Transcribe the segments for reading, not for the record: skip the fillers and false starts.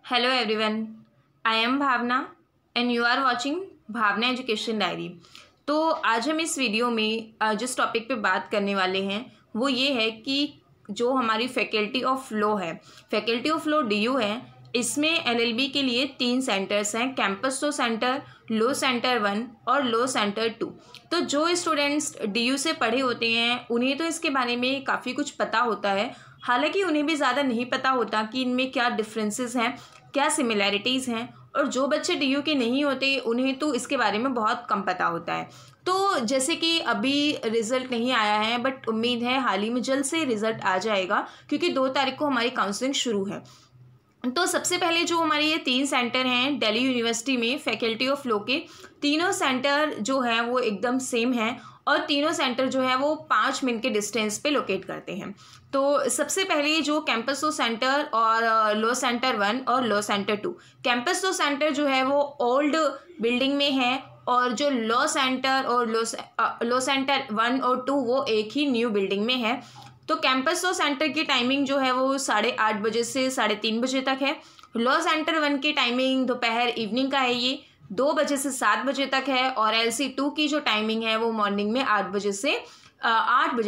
Hello everyone, I am Bhavana and you are watching Bhavana education diary. तो आज हम इस वीडियो में जिस टॉपिक पे बात करने वाले हैं वो ये है कि जो हमारी फैकल्टी ऑफ लॉ है, फैकल्टी ऑफ लॉ डीयू है, इसमें एलएलबी के लिए 3 सेंटर्स हैं, campus law centre, law centre 1 और लॉ सेंटर 2। तो जो स्टूडेंट्स डीयू से पढ़े होते हैं उन्हें तो इसके बारे में काफ़ी कुछ पता होता है, हालांकि उन्हें भी ज़्यादा नहीं पता होता कि इनमें क्या डिफरेंसेस हैं, क्या सिमिलैरिटीज़ हैं। और जो बच्चे डीयू के नहीं होते उन्हें तो इसके बारे में बहुत कम पता होता है। तो जैसे कि अभी रिज़ल्ट नहीं आया है, बट उम्मीद है हाल ही में जल्द से रिज़ल्ट आ जाएगा, क्योंकि 2 तारीख को हमारी काउंसलिंग शुरू है। तो सबसे पहले जो हमारे ये 3 सेंटर हैं दिल्ली यूनिवर्सिटी में फैकल्टी ऑफ लॉ के, तीनों सेंटर जो है वो एकदम सेम हैं और तीनों सेंटर जो है वो 5 मिनट के डिस्टेंस पे लोकेट करते हैं। तो सबसे पहले जो कैंपस लॉ सेंटर और लॉ सेंटर 1 और law centre 2, campus law centre जो है वो ओल्ड बिल्डिंग में है और जो लॉ सेंटर और लॉ सेंटर 1 और 2 वो एक ही न्यू बिल्डिंग में है। तो कैंपस लॉ सेंटर की टाइमिंग जो है वो 8:30 बजे से 3:30 बजे तक है। लॉ सेंटर 1 की टाइमिंग दोपहर इवनिंग का है, ये 2 बजे से 7 बजे तक है। और LC 2 की जो टाइमिंग है वो मॉर्निंग में 8 बजे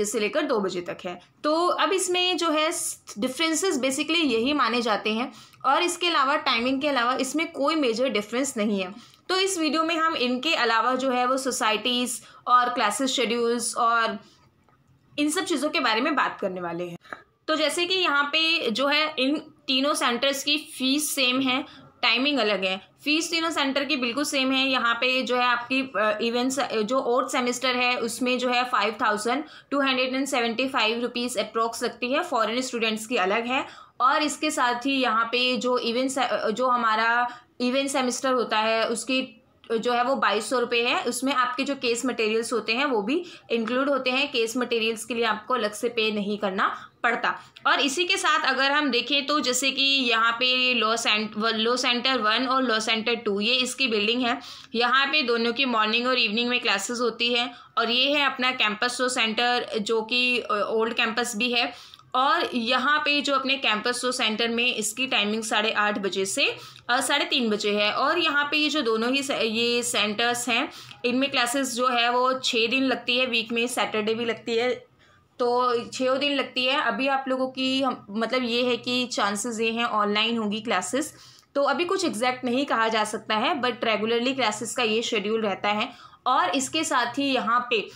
से लेकर 2 बजे तक है। तो अब इसमें जो है डिफरेंसेस बेसिकली यही माने जाते हैं और इसके अलावा टाइमिंग के अलावा इसमें कोई मेजर डिफरेंस नहीं है। तो इस वीडियो में हम इनके अलावा जो है वो सोसाइटीज़ और क्लासेस शेड्यूल्स और इन सब चीज़ों के बारे में बात करने वाले हैं। तो जैसे कि यहाँ पे जो है इन तीनों सेंटर्स की फ़ीस सेम है, टाइमिंग अलग है। फ़ीस तीनों सेंटर की बिल्कुल सेम है। यहाँ पे जो है आपकी इवेंट्स जो 4th सेमेस्टर है उसमें जो है 5275 रुपीज़ अप्रॉक्स लगती है, फॉरेन स्टूडेंट्स की अलग है। और इसके साथ ही यहाँ पे जो हमारा इवेंट सेमेस्टर होता है उसकी जो है वो 2200 रुपये है। उसमें आपके जो केस मटेरियल्स होते हैं वो भी इंक्लूड होते हैं। केस मटेरियल्स के लिए आपको अलग से पे नहीं करना पड़ता। और इसी के साथ अगर हम देखें तो जैसे कि यहाँ पे लॉ सेंटर 1 और लॉ सेंटर 2 ये इसकी बिल्डिंग है। यहाँ पे दोनों की मॉर्निंग और इवनिंग में क्लासेस होती है। और ये है अपना कैंपस लॉ सेंटर जो कि ओल्ड कैंपस भी है। और यहाँ पे जो अपने कैंपस लॉ सेंटर में इसकी टाइमिंग 8:30 बजे से 3:30 बजे है। और यहाँ पे ये जो दोनों ही ये सेंटर्स हैं इनमें क्लासेस जो है वो 6 दिन लगती है, वीक में सैटरडे भी लगती है, तो 6 दिन लगती है। अभी आप लोगों की मतलब ये है कि चांसेस ये हैं ऑनलाइन होंगी क्लासेस, तो अभी कुछ एग्जैक्ट नहीं कहा जा सकता है, बट रेगुलरली क्लासेस का ये शेड्यूल रहता है। और इसके साथ ही यहाँ पे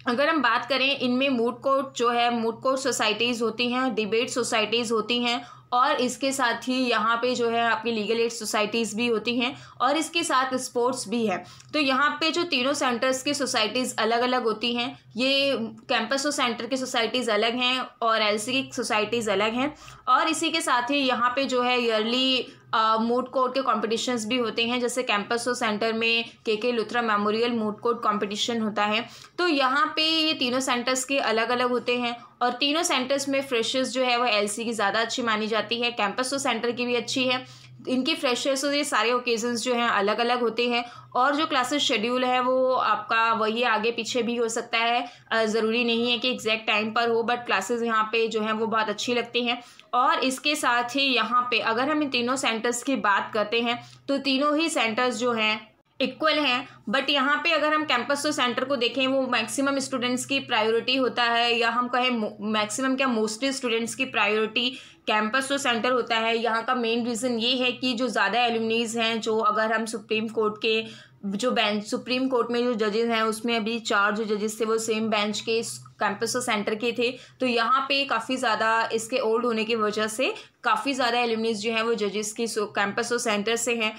अगर हम बात करें इनमें मूड कोर्ट जो है, मूड कोर्ट सोसाइटीज़ होती हैं, डिबेट सोसाइटीज़ होती हैं और इसके साथ ही यहाँ पे जो है आपकी लीगल एड सोसाइटीज़ भी होती हैं और इसके साथ स्पोर्ट्स भी है। तो यहाँ पे जो तीनों सेंटर्स की सोसाइटीज़ अलग अलग होती हैं। ये कैंपस सेंटर की सोसाइटीज़ अलग हैं और LC की सोसाइटीज़ अलग हैं। और इसी के साथ ही यहाँ पे जो है ईयरली मूड कोर्ट के कॉम्पिटिशन्स भी होते हैं। जैसे कैंपस सेंटर में KK Luthra memorial moot court competition होता है। तो यहाँ पे ये तीनों सेंटर्स के अलग अलग होते हैं और तीनों सेंटर्स में फ्रेशर्स जो है वो LC की ज़्यादा अच्छी मानी जाती है, कैंपस सेंटर की भी अच्छी है। इनकी फ्रेशर्स और ये सारे ओकेजन्स जो हैं अलग अलग होते हैं। और जो क्लासेस शेड्यूल है वो आपका वही आगे पीछे भी हो सकता है, ज़रूरी नहीं है कि एग्जैक्ट टाइम पर हो, बट क्लासेस यहाँ पे जो हैं वो बहुत अच्छी लगती हैं। और इसके साथ ही यहाँ पे अगर हम इन तीनों सेंटर्स की बात करते हैं तो तीनों ही सेंटर्स जो हैं इक्वल हैं। बट यहाँ पे अगर हम कैंपस सेंटर को देखें वो मैक्सिमम स्टूडेंट्स की प्रायोरिटी होता है, या हम कहें मैक्सिमम क्या मोस्टली स्टूडेंट्स की प्रायोरिटी कैंपस सेंटर होता है। यहाँ का मेन रीज़न ये है कि जो ज़्यादा एलुमनीज़ हैं, जो अगर हम सुप्रीम कोर्ट के जो बेंच, सुप्रीम कोर्ट में जो जजेस हैं उसमें अभी 4 जो जजेस थे वो सेम बेंच के कैंपस सेंटर के थे। तो यहाँ पे काफ़ी ज़्यादा इसके ओल्ड होने की वजह से काफ़ी ज़्यादा एलुमनीज़ जो हैं वो जजेस की कैंपस सेंटर से हैं।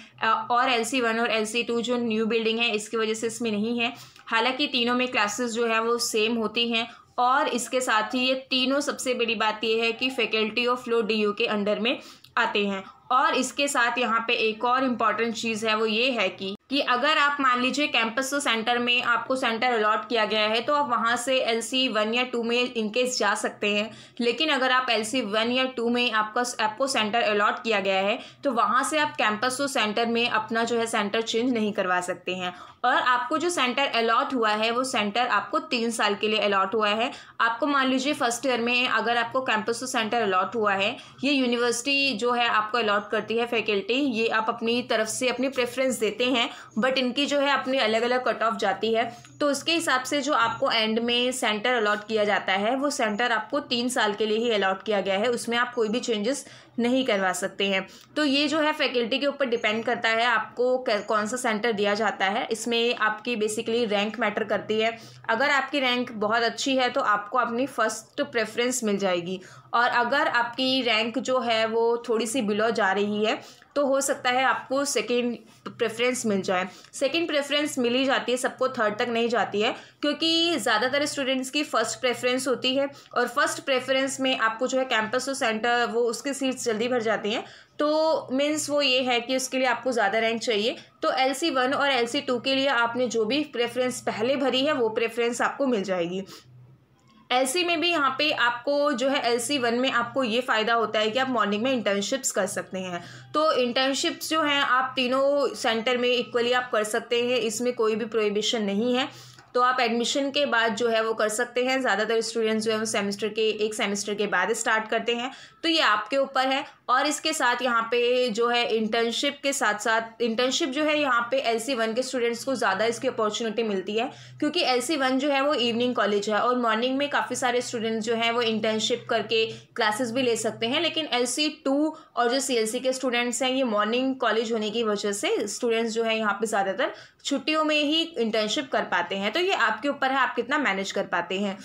और LC 1 और LC 2 जो न्यू बिल्डिंग है इसकी वजह से इसमें नहीं है। हालांकि तीनों में क्लासेस जो है वो सेम होती हैं। और इसके साथ ही ये तीनों, सबसे बड़ी बात ये है कि फैकल्टी ऑफ लॉ DU के अंडर में आते हैं। और इसके साथ यहाँ पे एक और इम्पॉर्टेंट चीज़ है वो ये है कि कि अगर आप मान लीजिए कैंपस सेंटर में आपको सेंटर अलॉट किया गया है तो आप वहाँ से LC 1 या 2 में इनकेस जा सकते हैं। लेकिन अगर आप LC 1 या 2 में आपको सेंटर अलॉट किया गया है तो वहाँ से आप कैंपस सेंटर में अपना जो है सेंटर चेंज नहीं करवा सकते हैं। और आपको जो सेंटर अलॉट हुआ है वो सेंटर आपको 3 साल के लिए अलॉट हुआ है। आपको मान लीजिए फर्स्ट ईयर में अगर आपको कैंपस सेंटर अलॉट हुआ है, ये यूनिवर्सिटी जो है आपको अलॉट करती है फैकल्टी, ये आप अपनी तरफ से अपनी प्रेफरेंस देते हैं, बट इनकी जो है अपनी अलग अलग कट ऑफ जाती है। तो उसके हिसाब से जो आपको एंड में सेंटर अलॉट किया जाता है वो सेंटर आपको 3 साल के लिए ही अलॉट किया गया है, उसमें आप कोई भी चेंजेस नहीं करवा सकते हैं। तो ये जो है फैकल्टी के ऊपर डिपेंड करता है आपको कौन सा सेंटर दिया जाता है। इसमें आपकी बेसिकली रैंक मैटर करती है। अगर आपकी रैंक बहुत अच्छी है तो आपको अपनी फर्स्ट प्रेफरेंस मिल जाएगी, और अगर आपकी रैंक जो है वो थोड़ी सी बिलो जा रही है तो हो सकता है आपको सेकंड प्रेफरेंस मिल जाए। सेकंड प्रेफरेंस मिल ही जाती है सबको, थर्ड तक नहीं जाती है, क्योंकि ज़्यादातर स्टूडेंट्स की फर्स्ट प्रेफरेंस होती है और फर्स्ट प्रेफरेंस में आपको जो है कैंपस और सेंटर वो उसकी सीट्स जल्दी भर जाती हैं। तो मीन्स वो ये है कि उसके लिए आपको ज़्यादा रैंक चाहिए। तो LC 1 और LC 2 के लिए आपने जो भी प्रेफरेंस पहले भरी है वो प्रेफरेंस आपको मिल जाएगी। LC में भी यहाँ पे आपको जो है LC 1 में आपको ये फ़ायदा होता है कि आप मॉर्निंग में इंटर्नशिप्स कर सकते हैं। तो इंटर्नशिप्स जो हैं आप तीनों सेंटर में इक्वली आप कर सकते हैं, इसमें कोई भी प्रोहिबिशन नहीं है। तो आप एडमिशन के बाद जो है वो कर सकते हैं। ज़्यादातर स्टूडेंट्स जो है वो एक सेमेस्टर के बाद स्टार्ट करते हैं, तो ये आपके ऊपर है। और इसके साथ यहाँ पे जो है इंटर्नशिप के साथ साथ इंटर्नशिप जो है यहाँ पे LC 1 के स्टूडेंट्स को ज़्यादा इसकी अपॉर्चुनिटी मिलती है, क्योंकि LC 1 जो है वो इवनिंग कॉलेज है और मॉर्निंग में काफ़ी सारे स्टूडेंट्स जो हैं वो इंटर्नशिप करके क्लासेस भी ले सकते हैं। लेकिन LC 2 और जो CLC के स्टूडेंट्स हैं, ये मॉर्निंग कॉलेज होने की वजह से स्टूडेंट्स जो है यहाँ पे ज़्यादातर छुट्टियों में ही इंटर्नशिप कर पाते हैं। तो ये आपके ऊपर है, आप कितना मैनेज कर पाते हैं।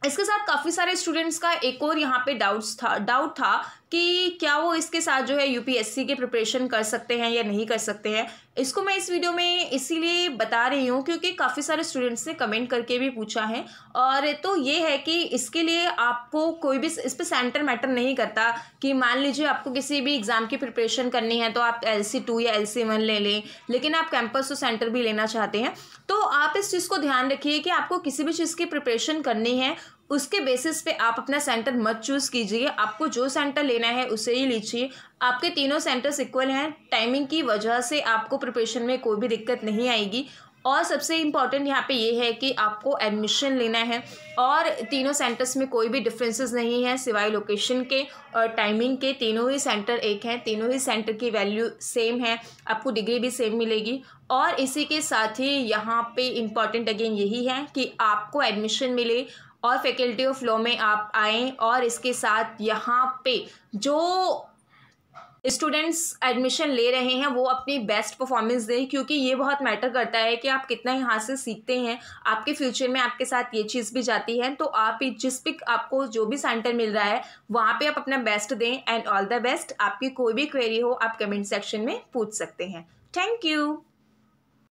इसके साथ काफ़ी सारे स्टूडेंट्स का एक और यहाँ पे डाउट था कि क्या वो इसके साथ जो है UPSC की प्रिपरेशन कर सकते हैं या नहीं कर सकते हैं। इसको मैं इस वीडियो में इसीलिए बता रही हूँ क्योंकि काफ़ी सारे स्टूडेंट्स ने कमेंट करके भी पूछा है। और तो ये है कि इसके लिए आपको कोई भी इस पर सेंटर मैटर नहीं करता कि मान लीजिए आपको किसी भी एग्ज़ाम की प्रिपरेशन करनी है तो आप LC 2 या LC 1 ले लें, लेकिन आप कैंपस तो सेंटर भी लेना चाहते हैं तो आप इस चीज़ को ध्यान रखिए कि आपको किसी भी चीज़ की प्रिपरेशन करनी है उसके बेसिस पे आप अपना सेंटर मत चूज़ कीजिए। आपको जो सेंटर लेना है उसे ही लीजिए। आपके तीनों सेंटर्स इक्वल हैं, टाइमिंग की वजह से आपको प्रिपरेशन में कोई भी दिक्कत नहीं आएगी। और सबसे इम्पॉर्टेंट यहाँ पे ये है कि आपको एडमिशन लेना है और तीनों सेंटर्स में कोई भी डिफरेंसेस नहीं है सिवाय लोकेशन के और टाइमिंग के। तीनों ही सेंटर एक हैं, तीनों ही सेंटर की वैल्यू सेम है, आपको डिग्री भी सेम मिलेगी। और इसी के साथ ही यहाँ पे इम्पॉर्टेंट अगेन यही है कि आपको एडमिशन मिले और फैकल्टी ऑफ लॉ में आप आएँ। और इसके साथ यहाँ पे जो स्टूडेंट्स एडमिशन ले रहे हैं वो अपनी बेस्ट परफॉर्मेंस दें, क्योंकि ये बहुत मैटर करता है कि आप कितना यहाँ से सीखते हैं। आपके फ्यूचर में आपके साथ ये चीज़ भी जाती है। तो आप जिस भी आपको जो भी सेंटर मिल रहा है वहाँ पे आप अपना बेस्ट दें। And all the best. आपकी कोई भी क्वेरी हो आप कमेंट सेक्शन में पूछ सकते हैं। Thank you.